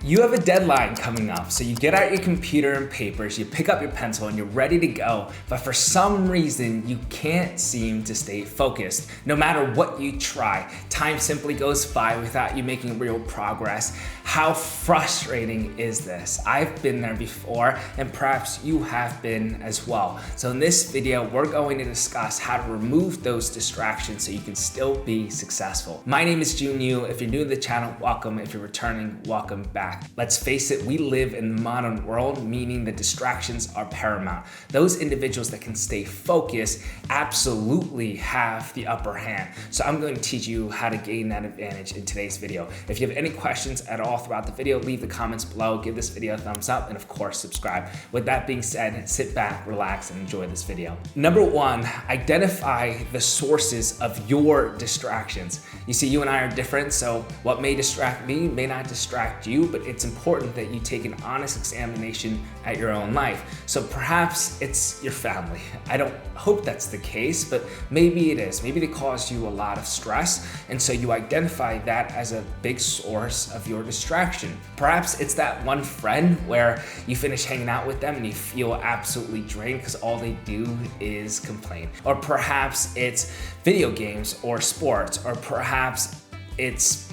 You have a deadline coming up, so you get out your computer and papers, you pick up your pencil, and you're ready to go, but for some reason, you can't seem to stay focused. No matter what you try, time simply goes by without you making real progress. How frustrating is this? I've been there before, and perhaps you have been as well. So in this video, we're going to discuss how to remove those distractions so you can still be successful. My name is Jun Yu. If you're new to the channel, welcome. If you're returning, welcome back. Let's face it, we live in the modern world, meaning that distractions are paramount. Those individuals that can stay focused absolutely have the upper hand. So I'm going to teach you how to gain that advantage in today's video. If you have any questions at all throughout the video, leave the comments below, give this video a thumbs up, and of course, subscribe. With that being said, sit back, relax, and enjoy this video. Number one, identify the sources of your distractions. You see, you and I are different, so what may distract me may not distract you, but it's important that you take an honest examination at your own life. So perhaps it's your family. I don't hope that's the case, but maybe it is. Maybe they cause you a lot of stress, and so you identify that as a big source of your distraction. Perhaps it's that one friend where you finish hanging out with them and you feel absolutely drained because all they do is complain. Or perhaps it's video games or sports, or perhaps it's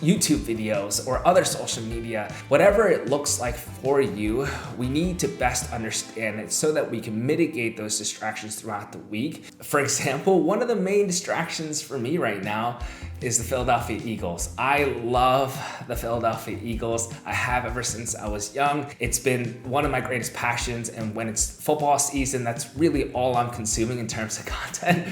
YouTube videos or other social media. Whatever it looks like for you, we need to best understand it so that we can mitigate those distractions throughout the week. For example, one of the main distractions for me right now is the Philadelphia Eagles. I love the Philadelphia Eagles. I have ever since I was young. It's been one of my greatest passions, and when it's football season, that's really all I'm consuming in terms of content.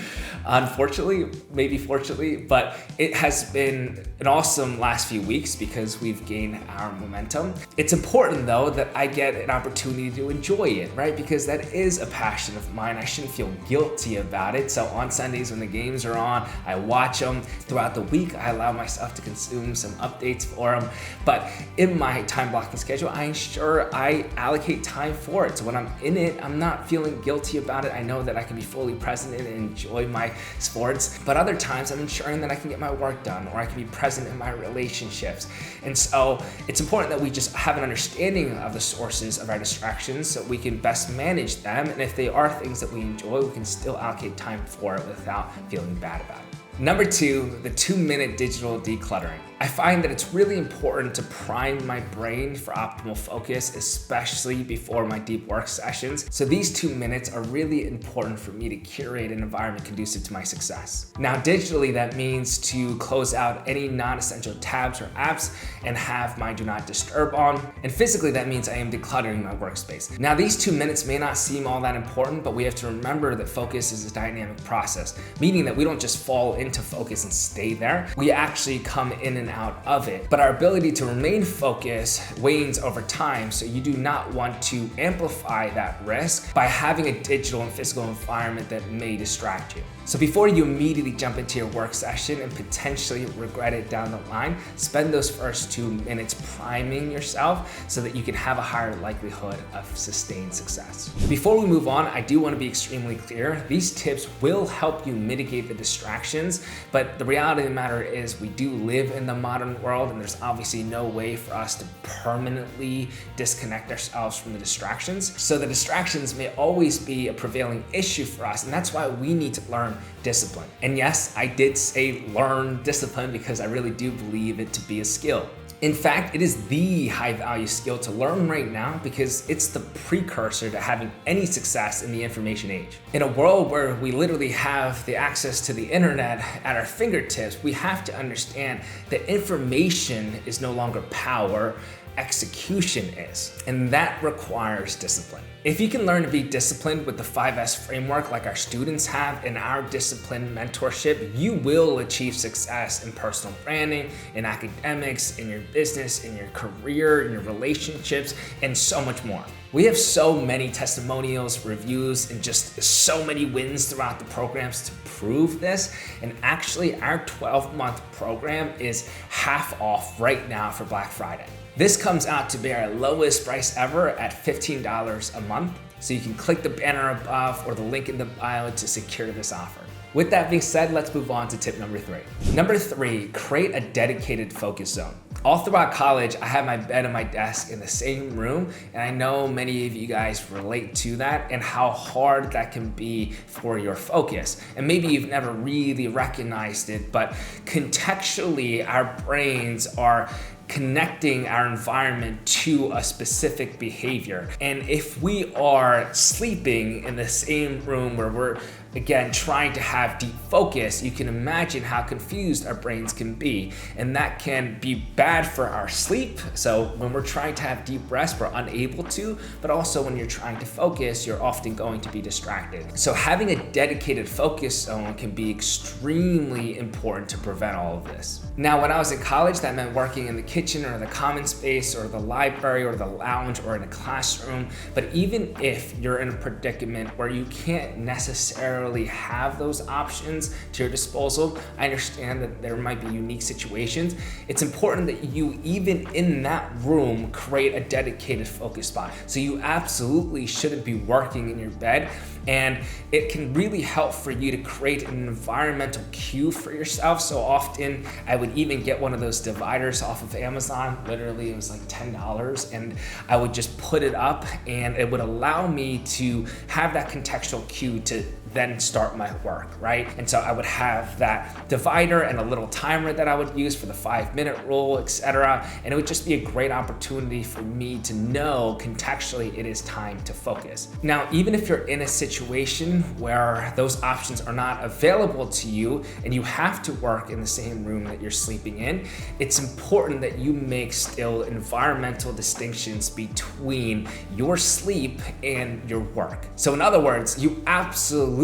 Unfortunately, maybe fortunately, but it has been an awesome last few weeks because we've gained our momentum. It's important though that I get an opportunity to enjoy it, right? Because that is a passion of mine. I shouldn't feel guilty about it. So on Sundays when the games are on, I watch them. Throughout the week, I allow myself to consume some updates for them. But in my time blocking schedule, I ensure I allocate time for it. So when I'm in it, I'm not feeling guilty about it. I know that I can be fully present and enjoy my sports. But other times, I'm ensuring that I can get my work done, or I can be present in my relationships. And so it's important that we just have an understanding of the sources of our distractions so we can best manage them. And if they are things that we enjoy, we can still allocate time for it without feeling bad about it. Number two, the 2-minute digital decluttering. I find that it's really important to prime my brain for optimal focus, especially before my deep work sessions. So these 2 minutes are really important for me to curate an environment conducive to my success. Now, digitally, that means to close out any non-essential tabs or apps and have my do not disturb on. And physically, that means I am decluttering my workspace. Now, these 2 minutes may not seem all that important, but we have to remember that focus is a dynamic process, meaning that we don't just fall into focus and stay there. We actually come in and out of it. But our ability to remain focused wanes over time, so you do not want to amplify that risk by having a digital and physical environment that may distract you. So before you immediately jump into your work session and potentially regret it down the line, spend those first 2 minutes priming yourself so that you can have a higher likelihood of sustained success. Before we move on, I do want to be extremely clear. These tips will help you mitigate the distractions, but the reality of the matter is we do live in the modern world, and there's obviously no way for us to permanently disconnect ourselves from the distractions. So the distractions may always be a prevailing issue for us, and that's why we need to learn discipline. And yes, I did say learn discipline because I really do believe it to be a skill. In fact, it is the high value skill to learn right now because it's the precursor to having any success in the information age. In a world where we literally have the access to the internet at our fingertips, we have to understand that information is no longer power, execution is, and that requires discipline. If you can learn to be disciplined with the 5S framework like our students have in our discipline mentorship, you will achieve success in personal branding, in academics, in your business, in your career, in your relationships, and so much more. We have so many testimonials, reviews, and just so many wins throughout the programs to prove this. And actually, our 12-month program is half off right now for Black Friday. This comes out to be our lowest price ever at $15 a month. So you can click the banner above or the link in the bio to secure this offer. With that being said, let's move on to tip number 3. Number 3, create a dedicated focus zone. All throughout college, I had my bed and my desk in the same room, and I know many of you guys relate to that and how hard that can be for your focus. And maybe you've never really recognized it, but contextually, our brains are connecting our environment to a specific behavior. And if we are sleeping in the same room where we're, again, trying to have deep focus, you can imagine how confused our brains can be. And that can be bad for our sleep. So when we're trying to have deep rest, we're unable to, but also when you're trying to focus, you're often going to be distracted. So having a dedicated focus zone can be extremely important to prevent all of this. Now, when I was in college, that meant working in the kitchen or the common space or the library or the lounge or in a classroom. But even if you're in a predicament where you can't necessarily have those options to your disposal, I understand that there might be unique situations. It's important that you, even in that room, create a dedicated focus spot. So you absolutely shouldn't be working in your bed. And it can really help for you to create an environmental cue for yourself. So often I would even get one of those dividers off of Amazon. Literally, it was like $10, and I would just put it up, and it would allow me to have that contextual cue to then start my work, right? And so I would have that divider and a little timer that I would use for the 5-minute rule, etc. And it would just be a great opportunity for me to know contextually it is time to focus. Now, even if you're in a situation where those options are not available to you and you have to work in the same room that you're sleeping in, it's important that you make still environmental distinctions between your sleep and your work. So in other words, you absolutely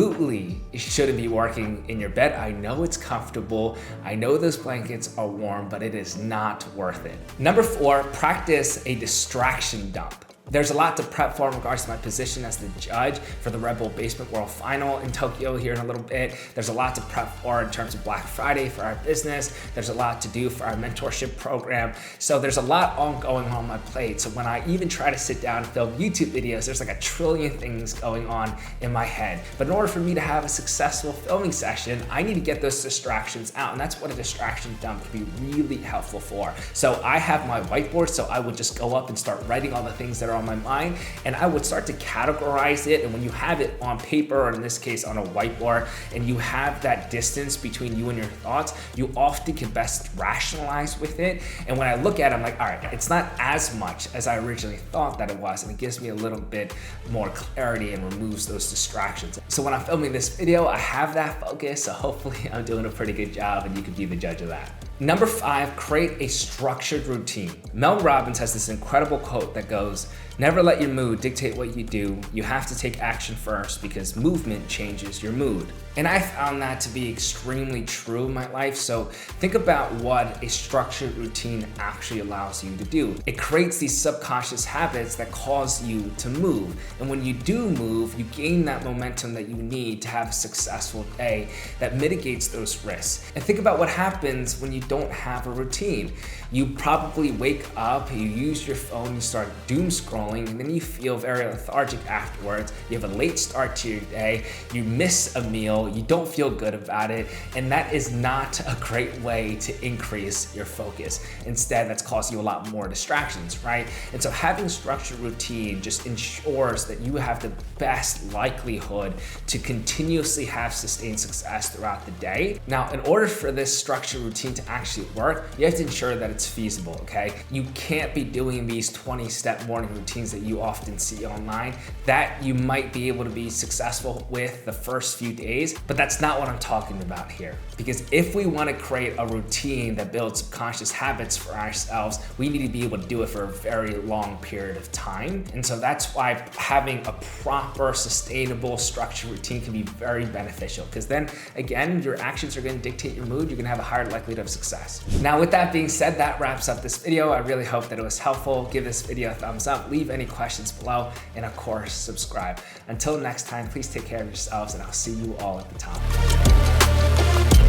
shouldn't be working in your bed. I know it's comfortable. I know those blankets are warm, but it is not worth it. Number 4, practice a distraction dump. There's a lot to prep for in regards to my position as the judge for the Red Bull Basement World Final in Tokyo here in a little bit. There's a lot to prep for in terms of Black Friday for our business. There's a lot to do for our mentorship program. So there's a lot ongoing on my plate. So when I even try to sit down and film YouTube videos, there's like a trillion things going on in my head. But in order for me to have a successful filming session, I need to get those distractions out. And that's what a distraction dump can be really helpful for. So I have my whiteboard, so I would just go up and start writing all the things that are on my mind, and I would start to categorize it. And when you have it on paper, or in this case on a whiteboard, and you have that distance between you and your thoughts, you often can best rationalize with it. And when I look at it, I'm like, all right, it's not as much as I originally thought that it was, and it gives me a little bit more clarity and removes those distractions. So when I'm filming this video, I have that focus, so hopefully I'm doing a pretty good job, and you can be the judge of that. Number 5, create a structured routine. Mel Robbins has this incredible quote that goes, "Never let your mood dictate what you do. You have to take action first because movement changes your mood." And I found that to be extremely true in my life. So think about what a structured routine actually allows you to do. It creates these subconscious habits that cause you to move. And when you do move, you gain that momentum that you need to have a successful day that mitigates those risks. And think about what happens when you don't have a routine. You probably wake up, you use your phone, you start doom scrolling, and then you feel very lethargic afterwards. You have a late start to your day, you miss a meal, you don't feel good about it, and that is not a great way to increase your focus. Instead, that's causing you a lot more distractions, right? And so having structured routine just ensures that you have the best likelihood to continuously have sustained success throughout the day. Now, in order for this structured routine to actually work, you have to ensure that it's feasible, okay? You can't be doing these 20-step morning routines that you often see online. That you might be able to be successful with the first few days, but that's not what I'm talking about here. Because if we want to create a routine that builds subconscious habits for ourselves, we need to be able to do it for a very long period of time. And so that's why having a proper, sustainable, structured routine can be very beneficial, because then again, your actions are going to dictate your mood. You're going to have a higher likelihood of success. Now, with that being said, that wraps up this video. I really hope that it was helpful. Give this video a thumbs up, leave any questions below, and of course, subscribe. Until next time, please take care of yourselves, and I'll see you all at the top.